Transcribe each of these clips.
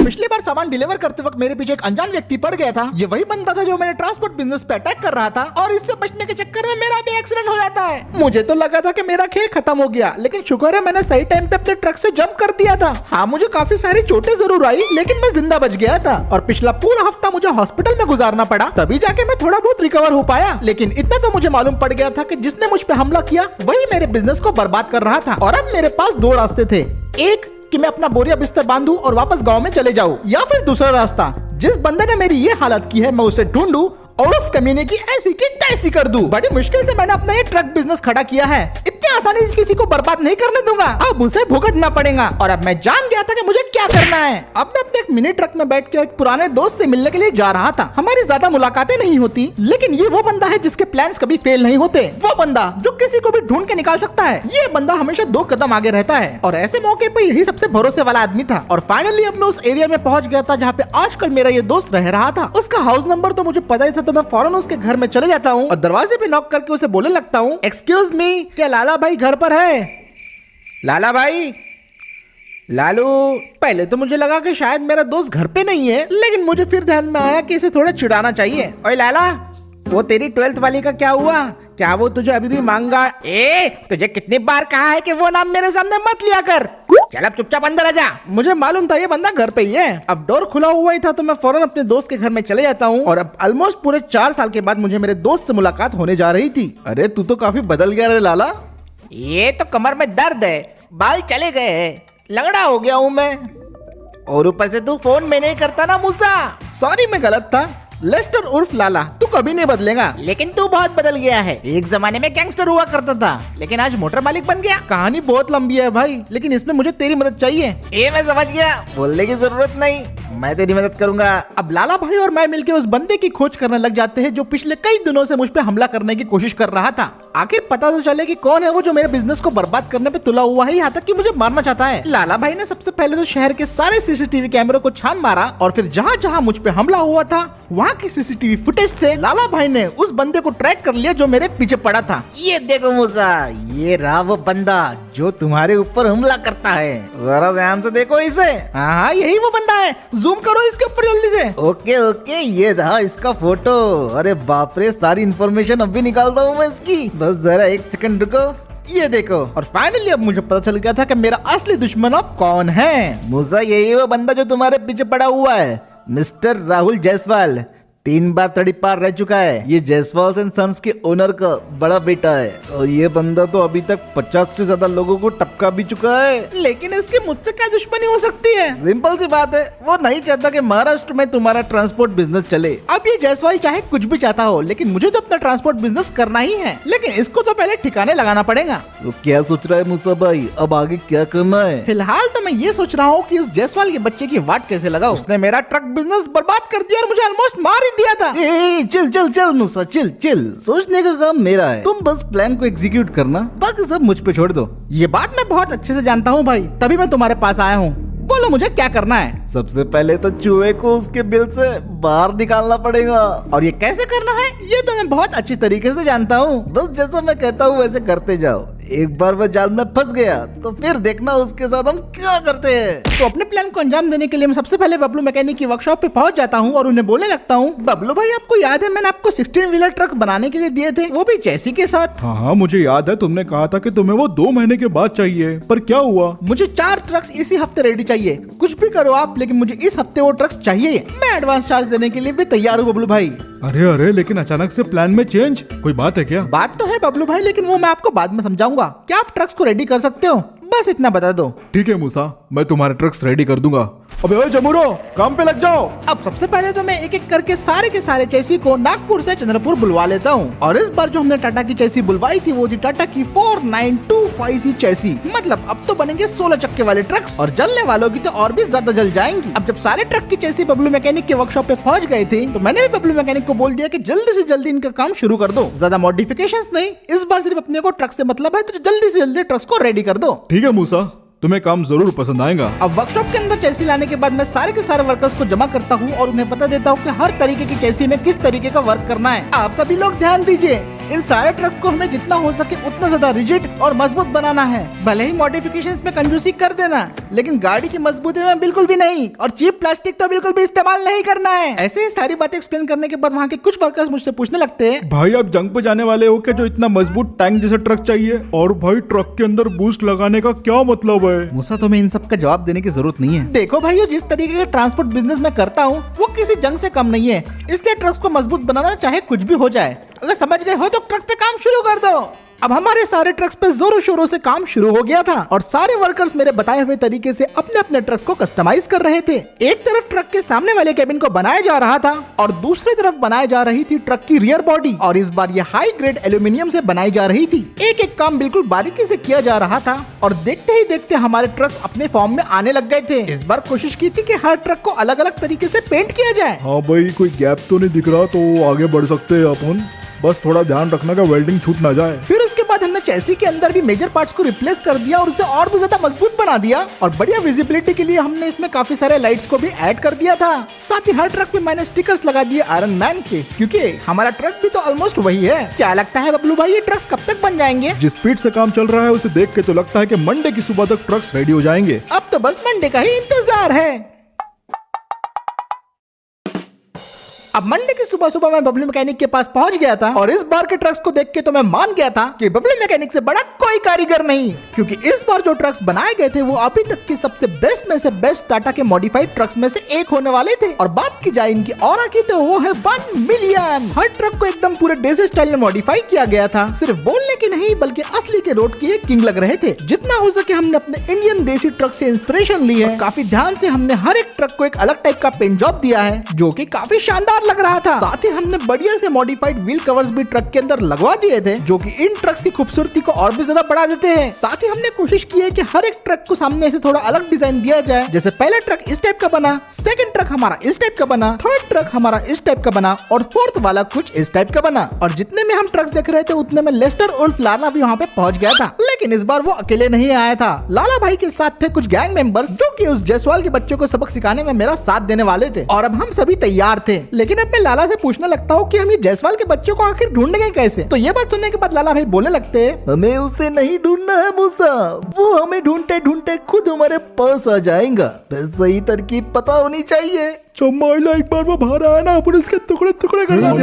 पिछली बार सामान डिलीवर करते वक्त मेरे पीछे एक अनजान व्यक्ति पड़ गया था। ये वही बंदा था जो मेरे ट्रांसपोर्ट बिजनेस पे अटैक कर रहा था और इससे बचने के चक्कर में मेरा भी एक्सीडेंट हो जाता है। मुझे तो लगा था कि मेरा खेल खत्म हो गया, लेकिन शुक्र है मैंने सही टाइम पे अपने ट्रक से जंप कर दिया था। हाँ, मुझे काफी सारी चोटें जरूर आई, लेकिन मैं जिंदा बच गया था और पिछला पूरा हफ्ता मुझे हॉस्पिटल में गुजारना पड़ा, तभी जाके मैं थोड़ा बहुत रिकवर हो पाया। लेकिन इतना तो मुझे मालूम पड़ गया था कि जिसने मुझ पे हमला किया वही मेरे बिजनेस को बर्बाद कर रहा था। और अब मेरे पास दो रास्ते थे, एक कि मैं अपना बोरिया बिस्तर बांधूं और वापस गांव में चले जाऊं, या फिर दूसरा रास्ता, जिस बंदे ने मेरी ये हालत की है मैं उसे ढूंढूं और उस कमीने की ऐसी की तैसी कर दूं। बड़ी मुश्किल से मैंने अपना ये ट्रक बिजनेस खड़ा किया है, इतनी आसानी से किसी को बर्बाद नहीं करने दूंगा। अब उसे भुगतना पड़ेगा और अब मैं जान गया था कि मुझे क्या करना है। अब मैं अपने एक मिनी ट्रक में बैठ के एक पुराने दोस्त से मिलने के लिए जा रहा था। हमारी ज्यादा मुलाकातें नहीं होती, लेकिन ये वो बंदा है जिसके प्लान्स कभी फेल नहीं होते, वो बंदा जो किसी को भी ढूंढ के निकाल सकता है। ये बंदा हमेशा 2 कदम आगे रहता है और ऐसे मौके पे यही सबसे भरोसे वाला आदमी था। और फाइनली अब मैं उस एरिया में पहुंच गया था जहाँ पे आजकल मेरा ये दोस्त रह रहा था। उसका हाउस नंबर तो मुझे पता ही था, तो मैं फौरन उसके घर में चले जाता हूँ और दरवाजे पे नॉक करके उसे बोलने लगता हूँ, एक्सक्यूज मी, क्या लाला भाई घर पर है? लाला भाई, लालू। पहले तो मुझे लगा कि शायद मेरा दोस्त घर पे नहीं है, लेकिन मुझे फिर ध्यान में आया कि इसे थोड़ा चिढ़ाना चाहिए। ओए लाला, वो तेरी 12th वाली का क्या हुआ? क्या वो तुझे अभी भी मांगा? तुझे कितनी बार कहा है कि वो नाम मेरे सामने मत लिया कर। चल अब चुपचाप अंदर आ जा। मुझे मालूम था ये बंदा घर पे ही है। अब डोर खुला हुआ ही था तो मैं फौरन अपने दोस्त के घर में चले जाता हूँ और अब ऑलमोस्ट पूरे 4 साल के बाद मुझे मेरे दोस्त से मुलाकात होने जा रही थी। अरे तू तो काफी बदल गया रे लाला। ये तो कमर में दर्द है, बाल चले गए हैं, लंगड़ा हो गया हूँ मैं, और ऊपर से तू फोन में नहीं करता ना मूसा। सॉरी, मैं गलत था। लेस्टर उर्फ लाला, तू कभी नहीं बदलेगा, लेकिन तू बहुत बदल गया है। एक जमाने में गैंगस्टर हुआ करता था, लेकिन आज मोटर मालिक बन गया। कहानी बहुत लंबी है भाई, लेकिन इसमें मुझे तेरी मदद चाहिए। मैं समझ गया, बोलने की जरूरत नहीं, मैं तेरी मदद करूंगा। अब लाला भाई और मैं मिलकर उस बंदे की खोज करने लग जाते हैं जो पिछले कई दिनों से मुझ पे हमला करने की कोशिश कर रहा था। आखिर पता तो चले कि कौन है वो जो मेरे बिजनेस को बर्बाद करने पे तुला हुआ है, यहाँ तक कि मुझे मारना चाहता है। लाला भाई ने सबसे पहले तो शहर के सारे सीसीटीवी कैमरों को छान मारा और फिर जहाँ जहाँ मुझ पे हमला हुआ था वहाँ की सीसीटीवी फुटेज से लाला भाई ने उस बंदे को ट्रैक कर लिया जो मेरे पीछे पड़ा था। ये देखो मूसा, ये रहा वो बंदा जो तुम्हारे ऊपर हमला करता है। जरा ध्यान से देखो इसे। हाँ, यही वो बंदा है। जूम करो इसके ऊपर जल्दी से। ओके ओके, ये रहा इसका फोटो। अरे बाप रे, सारी इन्फॉर्मेशन अभी निकालता हूँ मैं इसकी। बस जरा 1 सेकंड रुको। ये देखो, और फाइनली अब मुझे पता चल गया था कि मेरा असली दुश्मन अब कौन है। मूसा, यही वो बंदा जो तुम्हारे पीछे पड़ा हुआ है, मिस्टर राहुल जायसवाल। 3 बार तड़ी पार रह चुका है। ये जायसवाल एंड सन्स के ओनर का बड़ा बेटा है और ये बंदा तो अभी तक 50 से ज्यादा लोगों को टपका भी चुका है। लेकिन इसकी मुझसे क्या दुश्मनी हो सकती है? सिंपल सी बात है, वो नहीं चाहता कि महाराष्ट्र में तुम्हारा ट्रांसपोर्ट बिजनेस चले। अब ये जायसवाल चाहे कुछ भी चाहता हो, लेकिन मुझे तो अपना ट्रांसपोर्ट बिजनेस करना ही है, लेकिन इसको तो पहले ठिकाने लगाना पड़ेगा। तो क्या सोच रहा है मूसा भाई, अब आगे क्या करना है? फिलहाल तो मैं ये सोच रहा हूँ कि इस जायसवाल के बच्चे की वाट कैसे लगाऊं। उसने मेरा ट्रक बिजनेस बर्बाद कर दिया और मुझे ऑलमोस्ट मार दिया था। चिल चिल चिल मूसा, चिल चिल, सोचने का काम मेरा है, तुम बस प्लान को एग्जीक्यूट करना, बाकी सब मुझ पे छोड़ दो। ये बात मैं बहुत अच्छे से जानता हूँ भाई, तभी मैं तुम्हारे पास आया हूँ। बोलो मुझे क्या करना है? सबसे पहले तो चूहे को उसके बिल से बाहर निकालना पड़ेगा। और ये कैसे करना है ये तो मैं बहुत अच्छी तरीके से जानता हूँ। बस जैसा मैं कहता हूँ वैसे करते जाओ। एक बार मैं जाल में फंस गया तो फिर देखना उसके साथ हम क्या करते हैं। तो अपने प्लान को अंजाम देने के लिए मैं सबसे पहले बबलू मैकेनिक की वर्कशॉप पे पहुंच जाता हूँ और उन्हें बोलने लगता हूँ, बबलू भाई आपको याद है मैंने आपको 16 व्हीलर ट्रक बनाने के लिए दिए थे, वो भी चैसी के साथ। हाँ, मुझे याद है, तुमने कहा था कि तुम्हें वो 2 महीने के बाद चाहिए, पर क्या हुआ? मुझे 4 ट्रक्स इसी हफ्ते रेडी चाहिए। कुछ भी करो आप, लेकिन मुझे इस हफ्ते वो ट्रक्स चाहिए। मैं एडवांस चार्ज देने के लिए भी तैयार हूँ बबलू भाई। अरे अरे, लेकिन अचानक से प्लान में चेंज, कोई बात है क्या? बात तो है बबलू भाई, लेकिन वो मैं आपको बाद में समझाऊंगा। क्या आप ट्रक्स को रेडी कर सकते हो? बस इतना बता दो। ठीक है मूसा, मैं तुम्हारे ट्रक्स रेडी कर दूंगा। अबे ओए जमुरो, काम पे लग जाओ। अब सबसे पहले तो मैं एक एक करके सारे के सारे चैसी को नागपुर से चंद्रपुर बुलवा लेता हूँ। और इस बार जो हमने टाटा की चैसी बुलवाई थी वो थी टाटा की 4925C चैसी। मतलब अब तो बनेंगे 16 चक्के वाले ट्रक्स और जलने वालों की तो और भी ज्यादा जल जाएंगी। अब जब सारे ट्रक की चैसी बबलू मैकेनिक के वर्कशॉप पे पहुंच गए थे तो मैंने भी बबलू मैकेनिक को बोल दिया कि जल्दी से जल्दी इनका काम शुरू कर दो। ज्यादा मॉडिफिकेशंस नहीं, इस बार सिर्फ अपने को ट्रक से मतलब है, तो जल्दी से जल्दी ट्रक्स को रेडी कर दो। ठीक है मूसा, तुम्हें काम जरूर पसंद आएगा। अब वर्कशॉप के अंदर चैसी लाने के बाद मैं सारे के सारे वर्कर्स को जमा करता हूँ और उन्हें पता देता हूँ कि हर तरीके की चैसी में किस तरीके का वर्क करना है। आप सभी लोग ध्यान दीजिए, इन सारे ट्रक को हमें जितना हो सके उतना ज्यादा रिजिड और मजबूत बनाना है। भले ही मॉडिफिकेशंस में कंजूसी कर देना, लेकिन गाड़ी की मजबूती में बिल्कुल भी नहीं, और चीप प्लास्टिक तो बिल्कुल भी इस्तेमाल नहीं करना है। ऐसे ही सारी बातें एक्सप्लेन करने के बाद वहाँ के कुछ वर्कर्स मुझसे पूछने लगते हैं, भाई आप जंग पे जाने वाले हो क्या जो इतना मजबूत टैंक जैसा ट्रक चाहिए? और भाई ट्रक के अंदर बूस्ट लगाने का क्या मतलब है? मूसा तुम्हें इन सब का जवाब देने की जरूरत नहीं है। देखो भाइयों, जिस तरीके का ट्रांसपोर्ट बिजनेस में करता हूँ वो किसी जंग से कम नहीं है, इसलिए ट्रक्स को मजबूत बनाना चाहे कुछ भी हो जाए। अगर समझ गए हो तो ट्रक पे काम शुरू कर दो। अब हमारे सारे ट्रक्स पे जोरों शोरों से काम शुरू हो गया था और सारे वर्कर्स मेरे बताए हुए तरीके से अपने अपने ट्रक्स को कस्टमाइज कर रहे थे। एक तरफ ट्रक के सामने वाले केबिन को बनाया जा रहा था और दूसरी तरफ बनाई जा रही थी ट्रक की रियर बॉडी, और इस बार ये हाई ग्रेड एल्यूमिनियम से बनाई जा रही थी। एक एक काम बिल्कुल बारीकी से किया जा रहा था और देखते ही देखते हमारे ट्रक्स अपने फॉर्म में आने लग गए थे। इस बार कोशिश की थी कि हर ट्रक को अलग अलग तरीके से पेंट किया जाए। हाँ भाई, कोई गैप तो नहीं दिख रहा, तो आगे बढ़ सकते हैं अपन। बस थोड़ा ध्यान रखना का वेल्डिंग छूट ना जाए। फिर उसके बाद हमने चैसी के अंदर भी मेजर पार्ट्स को रिप्लेस कर दिया और उसे और भी ज्यादा मजबूत बना दिया, और बढ़िया विजिबिलिटी के लिए हमने इसमें काफी सारे लाइट्स को भी ऐड कर दिया था। साथ ही हर ट्रक पे मैंने स्टिकर्स लगा दिए आयरन मैन के, क्योंकि हमारा ट्रक भी तो ऑलमोस्ट वही है। क्या लगता है बबलू भाई, ये ट्रक्स कब तक बन जाएंगे? जिस स्पीड से काम चल रहा है उसे देख के तो लगता है कि मंडे की सुबह तक ट्रक्स रेडी हो जाएंगे। अब तो बस मंडे का ही इंतजार है। अब मंडे की सुबह सुबह मैं बबलू मैकेनिक के पास पहुंच गया था, और इस बार के ट्रक्स को देख के तो मैं मान गया था कि बबलू मैकेनिक से बड़ा कोई कारीगर नहीं, क्योंकि इस बार जो ट्रक्स बनाए गए थे वो अभी तक की सबसे बेस्ट में से बेस्ट टाटा के मॉडिफाइड ट्रक्स में से एक होने वाले थे। और बात की जाए इनकी ऑरा की तो वो है 1 मिलियन। हर ट्रक को एकदम पूरे देसी स्टाइल में मॉडिफाई किया गया था, सिर्फ बोलने की नहीं बल्कि असली के रोड की एक किंग लग रहे थे। जितना हो सके हमने अपने इंडियन देसी ट्रक से इंस्पिरेशन ली है। काफी ध्यान से हमने हर एक ट्रक को एक अलग टाइप का पेंट जॉब दिया है, जो की काफी शानदार लग रहा था। साथ ही हमने बढ़िया से मॉडिफाइड व्हील कवर्स भी ट्रक के अंदर लगवा दिए थे, जो कि इन ट्रक्स की खूबसूरती को और भी ज्यादा बढ़ा देते हैं। साथ ही हमने कोशिश की है कि हर एक ट्रक को सामने से थोड़ा अलग डिजाइन दिया जाए, जैसे पहला ट्रक इस टाइप का बना, सेकंड ट्रक हमारा इस टाइप का बना, थर्ड ट्रक हमारा इस टाइप का बना, और फोर्थ वाला कुछ इस टाइप का बना। और जितने में हम ट्रक्स देख रहे थे उतने में लेस्टर उल्फ लाला भी वहाँ पे पहुँच गया था, लेकिन इस बार वो अकेले नहीं आया था। लाला भाई के साथ थे कुछ गैंग मेंबर्स, जो कि उस जायसवाल के बच्चों को सबक सिखाने में मेरा साथ देने वाले थे। और अब हम सभी तैयार थे, लेकिन अब मैं लाला से पूछने लगता हूँ कि हम ये जायसवाल के बच्चों को आखिर ढूंढेंगे कैसे। तो ये बात सुनने के बाद लाला भाई बोलने लगते हैं, हमें उसे नहीं ढूंढना है मूसा, वो हमें ढूंढते ढूंढते खुद हमारे पास आ जाएगा। बस सही तरकीब पता होनी चाहिए। चमाइला एक बार वो बाहर आया ना, अपन इसके टुकड़े टुकड़े कर देंगे।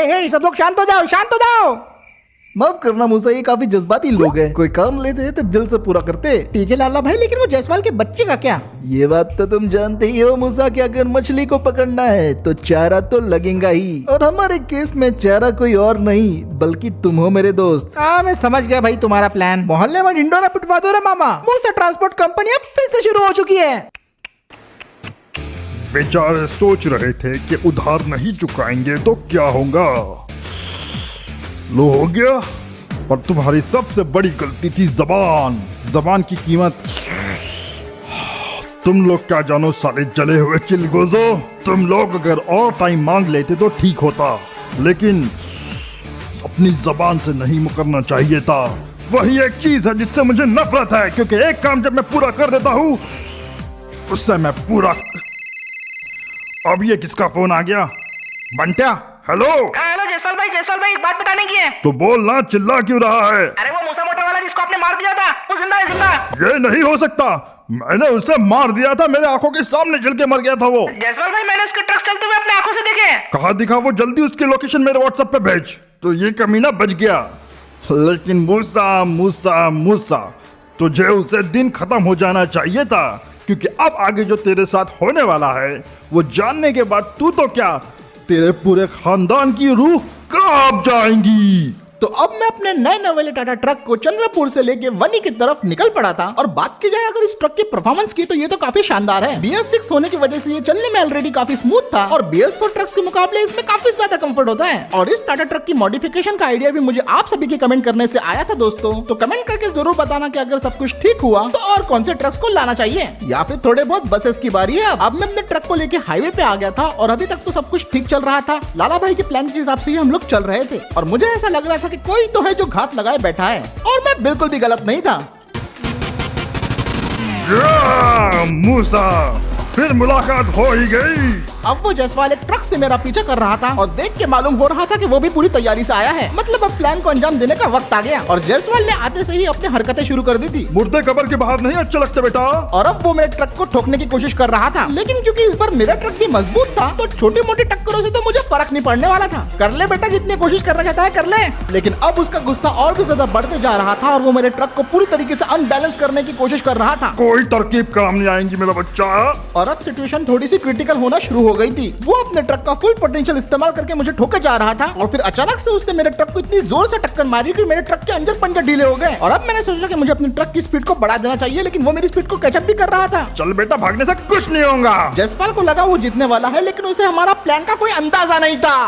ये सब लोग शांत हो जाओ, शांत हो जाओ। माफ करना मूसा, ये काफी जज्बाती लोग हैं। कोई काम लेते हैं तो दिल से पूरा करते। ठीक है लाला भाई, लेकिन वो जायसवाल के बच्चे का क्या? ये बात तो तुम जानते ही हो मूसा कि अगर मछली को पकड़ना है तो चारा तो लगेगा ही, और हमारे केस में चारा कोई और नहीं बल्कि तुम हो मेरे दोस्त। मैं समझ गया भाई तुम्हारा प्लान। मोहल्ले में ढिंडोरा पिटवा दो रे मामा। मूसा ट्रांसपोर्ट कंपनी अब फिर से शुरू हो चुकी है। बेचारे सोच रहे थे कि उधार नहीं चुकाएंगे तो क्या होगा। लो हो गया, पर तुम्हारी सबसे बड़ी गलती थी जबान। जबान की कीमत तुम लोग क्या जानो साले जले हुए चिलगोजो। तुम लोग अगर और टाइम मांग लेते तो ठीक होता, लेकिन अपनी जबान से नहीं मुकरना चाहिए था। वही एक चीज है जिससे मुझे नफरत है, क्योंकि एक काम जब मैं पूरा कर देता हूँ उससे मैं पूरा। अब ये किसका फोन आ गया? बंटिया, हेलो। हेलो जायसवाल भाई एक बात बताने की है। तो बोल ना, चिल्ला क्यों रहा है? अरे वो मूसा मोटा वाला जिसको आपने मार दिया था, वो जिंदा है, जिंदा। ये नहीं हो सकता, मैंने उसे मार दिया था, मेरे आंखों के सामने जल के मर गया था वो। जायसवाल भाई मैंने उसके ट्रक चलते हुए अपने आंखों से देखे। कहाँ दिखा वो? जल्दी उसकी लोकेशन मेरे व्हाट्सएप पे भेज। तो ये कमीना बच गया, लेकिन मूसा मूसा मूसा तुझे उसे दिन खत्म हो जाना चाहिए था, क्योंकि अब आगे जो तेरे साथ होने वाला है वो जानने के बाद तू तो क्या, तेरे पूरे खानदान की रूह कांप जाएंगी। तो अब मैं अपने नए नवेले टाटा ट्रक को चंद्रपुर से लेके वनी की तरफ निकल पड़ा था। और बात की जाए अगर इस ट्रक की परफॉर्मेंस की तो ये तो काफी शानदार है। BS6 होने की वजह से ये चलने में ऑलरेडी काफी स्मूथ था, और BS4 ट्रक्स के मुकाबले इसमें काफी ज्यादा कंफर्ट होता है। और इस टाटा ट्रक की मॉडिफिकेशन का आइडिया भी मुझे आप सभी के कमेंट करने से आया था दोस्तों। तो कमेंट करके जरूर बताना कि अगर सब कुछ ठीक हुआ तो और कौन से ट्रक्स को लाना चाहिए, या फिर थोड़े बहुत बसेस की बारी है। अब मैं अपने ट्रक को लेके हाईवे पे आ गया था, और अभी तक तो सब कुछ ठीक चल रहा था। लाला भाई के प्लान के हिसाब से ही हम लोग चल रहे थे, और मुझे ऐसा लग रहा था कि कोई तो है जो घात लगाए बैठा है, और मैं बिल्कुल भी गलत नहीं था। मूसा फिर मुलाकात हो ही गई। अब वो जायसवाल एक ट्रक से मेरा पीछा कर रहा था और देख के मालूम हो रहा था कि वो भी पूरी तैयारी से आया है। मतलब अब प्लान को अंजाम देने का वक्त आ गया और जायसवाल ने आते से ही अपनी हरकतें शुरू कर दी थी। मुर्दे कब्र के बाहर नहीं अच्छे लगते बेटा। और अब वो मेरे ट्रक को ठोकने की कोशिश कर रहा था, लेकिन क्योंकि इस बार मेरा ट्रक भी मजबूत था तो छोटी मोटी टक्करों से तो मुझे फर्क नहीं पड़ने वाला था। कर ले बेटा, जितनी कोशिश करना चाहता है कर ले। लेकिन अब उसका गुस्सा और भी ज्यादा बढ़ते जा रहा था और वो मेरे ट्रक को पूरी तरीके से अनबैलेंस करने की कोशिश कर रहा था। कोई तरकीब काम नहीं आएंगी मेरा बच्चा। और अब सिचुएशन थोड़ी सी क्रिटिकल होना शुरू हो गई थी। वो अपने ट्रक का फुल पोटेंशियल इस्तेमाल करके मुझे ठोके जा रहा था और फिर अचानक से उसने मेरे ट्रक को इतनी जोर से टक्कर मारी कि मेरे ट्रक के अंजर पंजर ढीले हो गए। और अब मैंने सोचा कि मुझे अपने ट्रक की स्पीड को बढ़ा देना चाहिए, लेकिन वो मेरी स्पीड को कैचअप भी कर रहा था। चल बेटा, भागने से कुछ नहीं होगा। जायसवाल को लगा वो जीतने वाला है, लेकिन उसे हमारा प्लान का कोई अंदाजा नहीं था।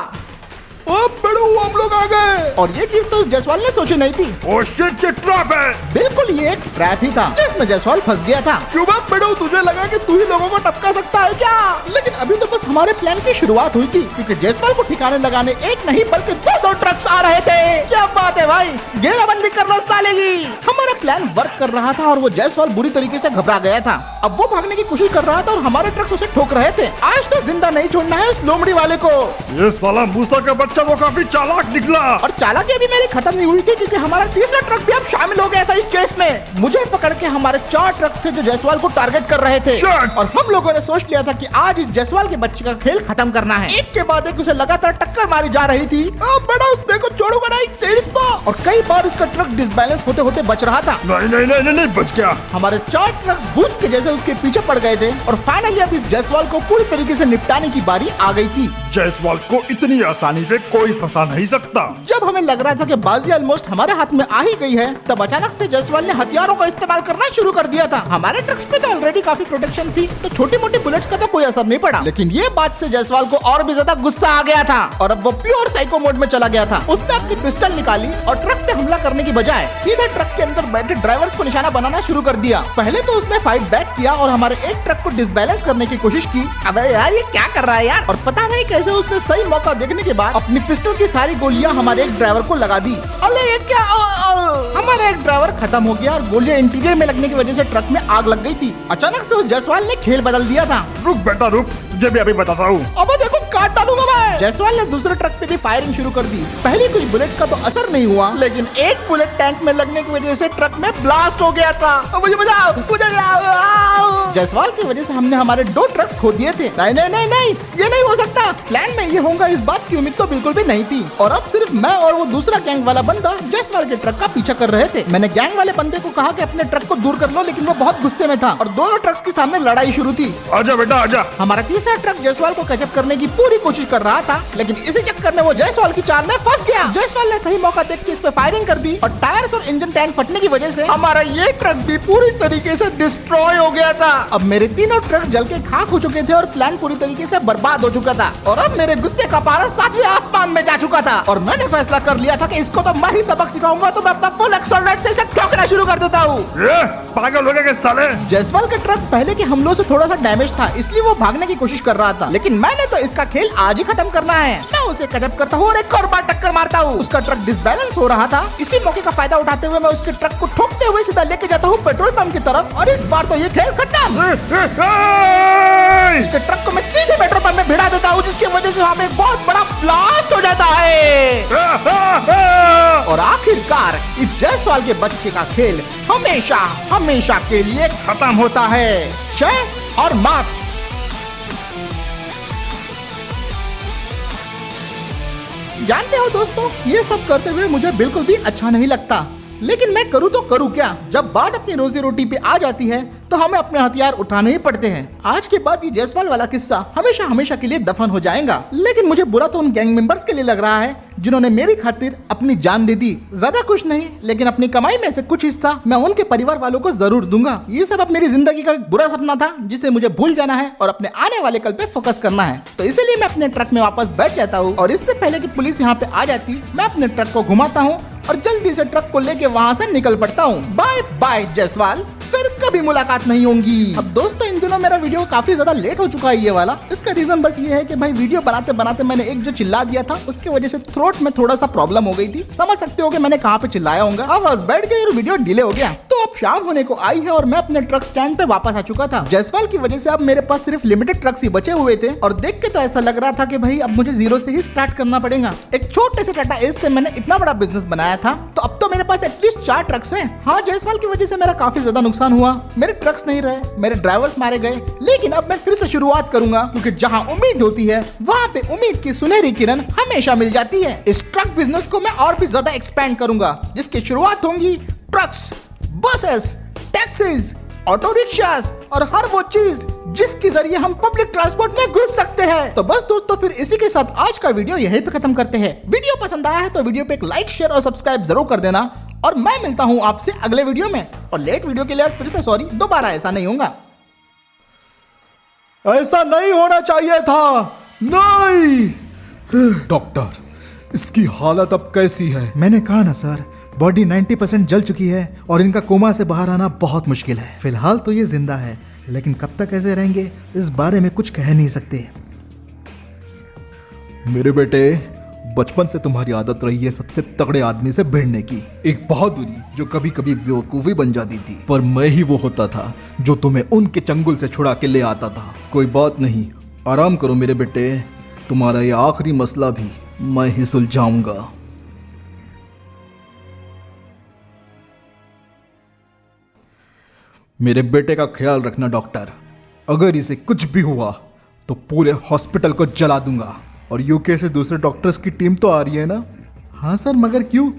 हम लोग आ गए। और ये चीज तो उस जायसवाल ने सोची नहीं थी। ओ शिट, ये ट्रैप है। बिल्कुल ये एक ट्रैप ही था जिसमें जायसवाल फंस गया था। क्यों बात बेड़ो, तुझे लगा कि तू ही लोगों को टपका सकता है क्या? लेकिन अभी तो बस हमारे प्लान की शुरुआत हुई थी, क्योंकि जायसवाल को ठिकाने लगाने एक नहीं बल्कि दो ट्रक्स आ रहे थे। क्या बात है भाई, घेराबंदी कर लो सालेगी। हमारा प्लान वर्क कर रहा था और वो जायसवाल बुरी तरीके से घबरा गया था। अब वो भागने की कोशिश कर रहा था और हमारे ट्रक्स उसे ठोक रहे थे। आज तो जिंदा नहीं छोड़ना है उस लोमड़ी वाले को। ये साला मूसा का बच्चा वो काफी चालाक निकला। और चालाकी अभी मेरी खत्म नहीं हुई थी, क्योंकि हमारा तीसरा ट्रक भी अब शामिल हो गया था इस चेस में। मुझे पकड़ के हमारे 4 ट्रक्स थे जो जायसवाल को टारगेट कर रहे थे। Shit! और हम लोगों ने सोच लिया था कि आज इस जायसवाल के बच्चे का खेल खत्म करना है। एक के बाद एक उसे लगातार टक्कर मारी जा रही थी। बेटा देखो, छोड़ूंगा नहीं तेरी तो। और कई बार उसका ट्रक डिसबैलेंस होते होते बच रहा था। नहीं बच गया। हमारे 4 ट्रक्स भूत के जैसे उसके पीछे पड़ गए थे और फाइनली अब इस जायसवाल को पूरी तरीके से निपटाने की बारी आ गई थी। जायसवाल को इतनी आसानी से कोई फंसा नहीं सकता। जब हमें लग रहा था कि बाजी ऑलमोस्ट हमारे हाथ में आ ही गई है, तब अचानक से जायसवाल ने हथियारों का इस्तेमाल करना शुरू कर दिया था। हमारे ट्रक्स पे तो ऑलरेडी काफी प्रोटेक्शन थी, तो छोटी मोटी बुलेट्स का तो कोई असर नहीं पड़ा। लेकिन ये बात से जायसवाल को और भी ज्यादा गुस्सा आ गया था और अब वो प्योर साइको मोड में चला गया था। उसने अपनी पिस्टल निकाली और ट्रक पे हमला करने की बजाय सीधे ट्रक के अंदर बैठे ड्राइवर्स को निशाना बनाना शुरू कर दिया। पहले तो उसने फाइट बैक किया और हमारे एक ट्रक को डिसबैलेंस करने की कोशिश की। अबे यार, ये क्या कर रहा है यार। और पता नहीं कैसे उसने सही मौका देखने के बाद अपनी पिस्टल की सारी गोलियां हमारे एक ड्राइवर को लगा दी। अरे ये क्या, हमारा एक ड्राइवर खत्म हो गया और गोलियां इंटीरियर में लगने की वजह से ट्रक में आग लग गई थी। अचानक से उस जायसवाल ने खेल बदल दिया था। रुक बेटा रुक, तुझे भी अभी बताता हूँ। अब देखो, काट डालूंगा मैं। जायसवाल ने दूसरे ट्रक पे भी फायरिंग शुरू कर दी। पहले कुछ बुलेट्स का तो असर नहीं हुआ, लेकिन एक बुलेट टैंक में लगने की वजह से ट्रक में ब्लास्ट हो गया था। मुझे बचाओ, मुझे बचाओ। जायसवाल की वजह से हमने हमारे 2 ट्रक्स खो दिए थे। नहीं, ये नहीं हो सकता। प्लान में ये होगा इस बात की उम्मीद तो बिल्कुल भी नहीं थी। और अब सिर्फ मैं और वो दूसरा गैंग वाला बंदा जायसवाल के ट्रक का पीछा कर रहे थे। मैंने गैंग वाले बंदे को कहा कि अपने ट्रक को दूर कर लो, लेकिन वो बहुत गुस्से में था और दोनों ट्रक्स के सामने लड़ाई शुरू थी। आजा बेटा आजा। हमारा तीसरा ट्रक जायसवाल को कैचअप करने की पूरी कोशिश कर रहा था, लेकिन इसी चक्कर में वो जायसवाल की चाल में फंस गया। जायसवाल ने सही मौका देख के इस पे फायरिंग कर दी और टायर्स और इंजन टैंक फटने की वजह से हमारा ये ट्रक भी पूरी तरीके से डिस्ट्रॉय हो गया था। अब मेरे तीनों ट्रक जल के खाक हो चुके थे और प्लान पूरी तरीके से बर्बाद हो चुका था। और अब मेरे गुस्से का पारा 7वें आसमान में जा चुका था और मैंने फैसला कर लिया था कि इसको तो मैं ही सबक सिखाऊंगा। तो मैं अपना फुल एक्सेलरेट से इसे ठोकना शुरू कर देता हूँ। पागल हो गए क्या साले? जायसवाल का ट्रक पहले के हमलों से थोड़ा सा डैमेज था, इसलिए वो भागने की कोशिश कर रहा था, लेकिन मैंने तो इसका खेल आज ही खत्म करना है। मैं उसे कैचअप करता हूँ और एक और बार टक्कर मारता हूँ। उसका ट्रक डिसबैलेंस हो रहा था। इसी मौके का फायदा उठाते हुए मैं उसके ट्रक को ठोकते हुए सीधा लेके जाता हूँ पेट्रोल पंप की तरफ और इस बार तो ये खेल खत्म। उसके ट्रक को मैं सीधे पेट्रोल पंप में भिड़ा देता हूँ, जिसकी वजह से हमें बहुत बड़ा ब्लास्ट हो जाता है। और आखिरकार इस जायसवाल के बच्चे का खेल हमेशा के लिए खत्म होता है। जय और मात। जानते हो दोस्तों, ये सब करते हुए मुझे बिल्कुल भी अच्छा नहीं लगता, लेकिन मैं करूँ तो करूँ क्या। जब बात अपनी रोजी रोटी पे आ जाती है तो हमें अपने हथियार उठाने ही पड़ते हैं। आज के बाद ये जायसवाल वाला किस्सा हमेशा के लिए दफन हो जाएगा। लेकिन मुझे बुरा तो उन गैंग मेंबर्स के लिए लग रहा है जिन्होंने मेरी खातिर अपनी जान दे दी। ज्यादा कुछ नहीं, लेकिन अपनी कमाई में से कुछ हिस्सा मैं उनके परिवार वालों को जरूर दूंगा। ये सब अब मेरी जिंदगी का एक बुरा सपना था जिसे मुझे भूल जाना है और अपने आने वाले कल पे फोकस करना है। तो इसीलिए मैं अपने ट्रक में वापस बैठ जाता हूँ और इससे पहले कि पुलिस यहाँ पे आ जाती, मैं अपने ट्रक को घुमाता हूँ और जल्दी से ट्रक को लेके वहाँ से निकल पड़ता हूँ। बाय बाय जायसवाल, फिर कभी मुलाकात नहीं होगी। अब दोस्तों, इन दिनों मेरा वीडियो काफी ज्यादा लेट हो चुका है ये वाला। इसका रीजन बस ये है कि भाई वीडियो बनाते बनाते मैंने एक जो चिल्ला दिया था उसके वजह से थ्रोट में थोड़ा सा प्रॉब्लम हो गई थी। समझ सकते हो कि मैंने कहाँ पे चिल्लाया होगा। आवाज बैठ गई और वीडियो डिले हो गया। तो अब शाम होने को आई है और मैं अपने ट्रक स्टैंड पे वापस आ चुका था। जायसवाल की वजह से अब मेरे पास सिर्फ लिमिटेड ट्रक्स ही बचे हुए थे और देख के तो ऐसा लग रहा था कि भाई अब मुझे जीरो से ही स्टार्ट करना पड़ेगा। एक छोटे से टाटा एस से मैंने इतना बड़ा बिजनेस बनाया था, तो अब तो मेरे पास एटलीस्ट 4 ट्रक्स हैं। हाँ, जायसवाल की वजह से मेरा काफी ज्यादा नुकसान हुआ, मेरे ट्रक्स नहीं रहे, मेरे ड्राइवर्स मारे गए, लेकिन अब मैं फिर से शुरुआत करूंगा, क्योंकि जहाँ उम्मीद होती है वहाँ पे उम्मीद की सुनहरी किरण हमेशा मिल जाती है। इस ट्रक बिजनेस को मैं और भी ज्यादा एक्सपेंड करूंगा, जिसकी शुरुआत होंगी trucks, buses, taxis, auto rickshaws और हर वो चीज जिसके जरिए हम पब्लिक ट्रांसपोर्ट में घुस सकते हैं। तो बस दोस्तों, फिर इसी के साथ आज का वीडियो यहीं पे खत्म करते हैं। वीडियो पसंद आया है तो वीडियो पे एक लाइक, शेयर और सब्सक्राइब जरूर कर देना और मैं मिलता हूँ आपसे अगले वीडियो में। और लेट वीडियो के लिए फिर से सॉरी, दोबारा ऐसा नहीं होगा। ऐसा नहीं होना चाहिए था। नहीं डॉक्टर, इसकी हालत अब कैसी है? मैंने कहा ना सर, बॉडी 90% जल चुकी है और इनका कोमा से बाहर आना बहुत मुश्किल है। फिलहाल तो ये जिंदा है, लेकिन कब तक ऐसे रहेंगे इस बारे में कुछ कह नहीं सकते। मेरे बेटे, बचपन से तुम्हारी आदत रही है सबसे तगड़े आदमी से भिड़ने की, एक बहादुरी जो कभी कभी बेवकूफी बन जाती थी, पर मैं ही वो होता था जो तुम्हें उनके चंगुल से छुड़ा के ले आता था। कोई बात नहीं, आराम करो मेरे बेटे, तुम्हारा ये आखिरी मसला भी मैं ही सुलझाऊंगा। मेरे बेटे का ख्याल रखना डॉक्टर, अगर इसे कुछ भी हुआ तो पूरे हॉस्पिटल को जला दूंगा। और यूके से दूसरे डॉक्टर्स की टीम तो आ रही है ना? हाँ सर, मगर क्यों?